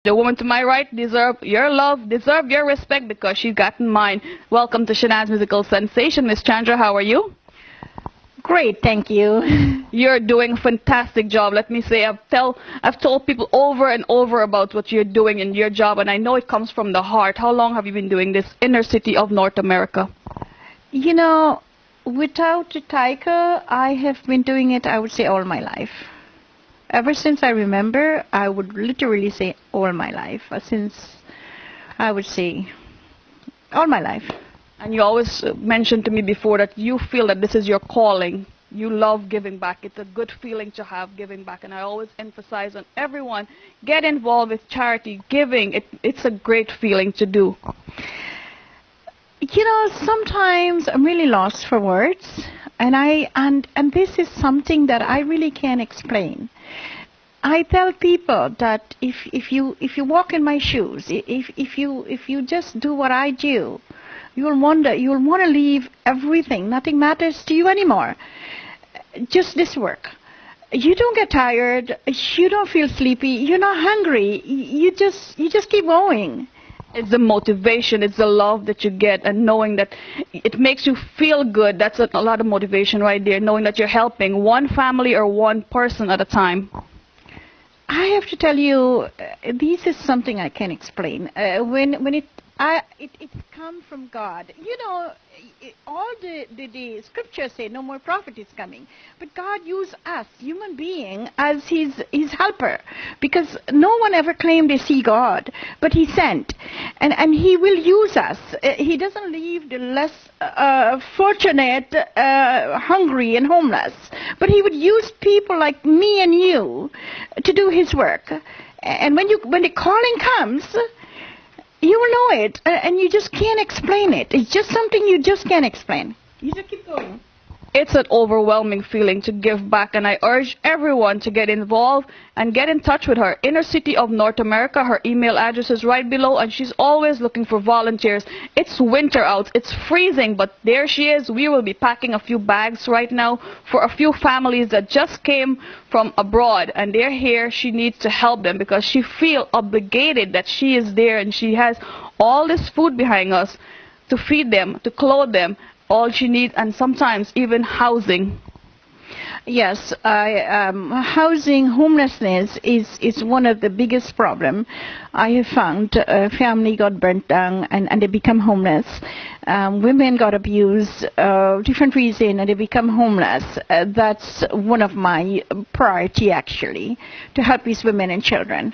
The woman to my right deserve your love, deserve your respect because she's gotten mine. Welcome to Shanaz's Musical Sensation. Miss Chandra, how are you? Great, thank you. You're doing a fantastic job. Let me say, I've told people over and over about what you're doing in your job, and I know it comes from the heart. How long have you been doing this inner city of North America? You know, without a tiger, I have been doing it, I would say, all my life. Ever since I remember, I would literally say all my life. Since, I would say, all my life. And you always mentioned to me before that you feel that this is your calling. You love giving back. It's a good feeling to have giving back. And I always emphasize on everyone, get involved with charity, giving. It's a great feeling to do. You know, sometimes I'm really lost for words. And this is something that I really can't explain. I tell people that if you walk in my shoes, if you just do what I do, you'll want to leave everything. Nothing matters to you anymore. Just this work. You don't get tired. You don't feel sleepy. You're not hungry. You just keep going. It's the motivation, it's the love that you get, and knowing that it makes you feel good. That's a lot of motivation right there, knowing that you're helping one family or one person at a time. I have to tell you, this is something I can't explain. When it comes from God. You know, all the scriptures say no more prophet is coming. But God used us, human being, as his helper. Because no one ever claimed they see God, but he sent. And he will use us. He doesn't leave the less fortunate, hungry and homeless. But he would use people like me and you to do his work. And when the calling comes, you will know it, and you just can't explain it. It's just something you just can't explain. You just keep going. It's an overwhelming feeling to give back, and I urge everyone to get involved and get in touch with her. Inner City of North America, her email address is right below, and she's always looking for volunteers. It's winter out, it's freezing, but there she is. We will be packing a few bags right now for a few families that just came from abroad, and they're here. She needs to help them because she feels obligated that she is there, and she has all this food behind us to feed them, to clothe them, all she needs, and sometimes even housing. Yes, housing, homelessness is one of the biggest problems. I have found a family got burnt down and they become homeless. Women got abused, different reasons, and they become homeless. That's one of my priority, actually, to help these women and children.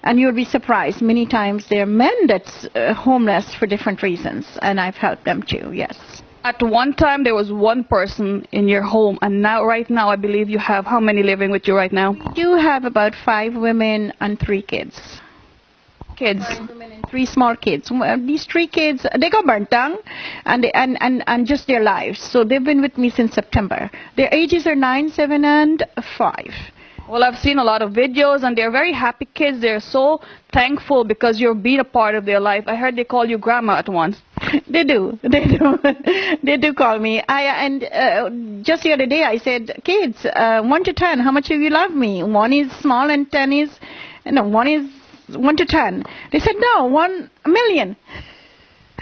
And you'll be surprised, many times there are men that's homeless for different reasons, and I've helped them too, yes. At one time, there was one person in your home, and right now, I believe you have how many living with you right now? We do have about 5 women and 3 kids. 5 women and 3 small kids. These 3 kids, they got burnt down, and just their lives. So they've been with me since September. Their ages are 9, 7, and 5. Well, I've seen a lot of videos, and they're very happy kids. They're so thankful because you're being a part of their life. I heard they call you grandma at once. They do. They do call me. Just the other day I said, kids, 1 to 10, how much do you love me? 1 is small and 10 is, 1 is 1 to 10. They said, no, 1 million.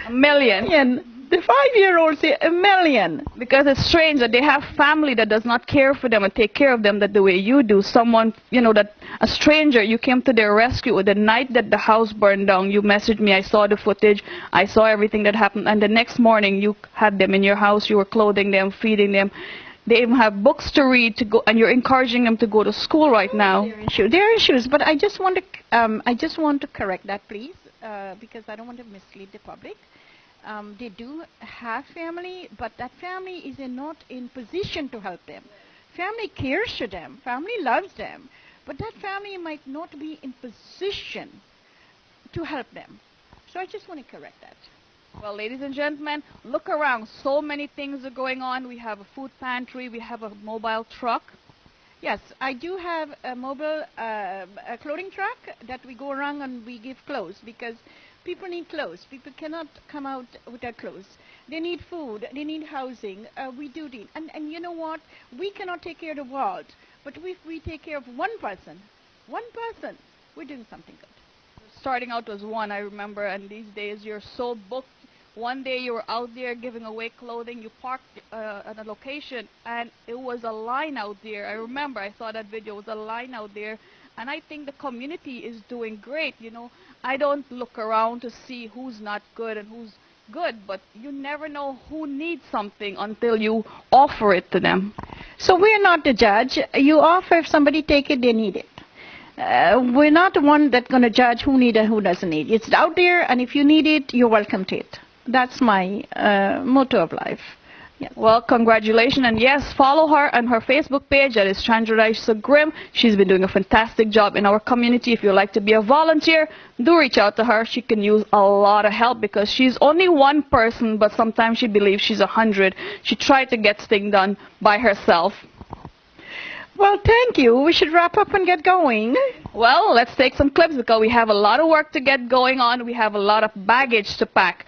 A million? The 5-year-olds say 1 million. Because it's strange that they have family that does not care for them and take care of them that the way you do. Someone, that a stranger, you came to their rescue. The night that the house burned down, you messaged me. I saw the footage. I saw everything that happened. And the next morning, you had them in your house. You were clothing them, feeding them. They even have books to read and you're encouraging them to go to school right now. They're in shoes, but I just want to correct that, please, because I don't want to mislead the public. They do have family, but that family is not in position to help them. Family cares for them. Family loves them. But that family might not be in position to help them. So I just want to correct that. Well, ladies and gentlemen, look around. So many things are going on. We have a food pantry. We have a mobile truck. Yes, I do have a mobile a clothing truck that we go around and we give clothes because people need clothes. People cannot come out without clothes. They need food. They need housing. We do need. And you know what? We cannot take care of the world. But if we take care of one person, we're doing something good. starting out was one, I remember, and these days you're so booked. One day you were out there giving away clothing. You parked at a location, and it was a line out there. I remember I saw that video. It was a line out there, and I think the community is doing great. You know, I don't look around to see who's not good and who's good, but you never know who needs something until you offer it to them. So we're not the judge. You offer, if somebody take it, they need it. We're not the one that's going to judge who needs and who doesn't need. It's out there, and if you need it, you're welcome to it. That's my motto of life. Yeah. Well, congratulations, and yes, follow her on her Facebook page. That is Chandra Grimm. She's been doing a fantastic job in our community. If you'd like to be a volunteer, do reach out to her. She can use a lot of help because she's only one person, but sometimes she believes she's 100. She tried to get things done by herself. Well, thank you. We should wrap up and get going. Well, let's take some clips because we have a lot of work to get going on. We have a lot of baggage to pack.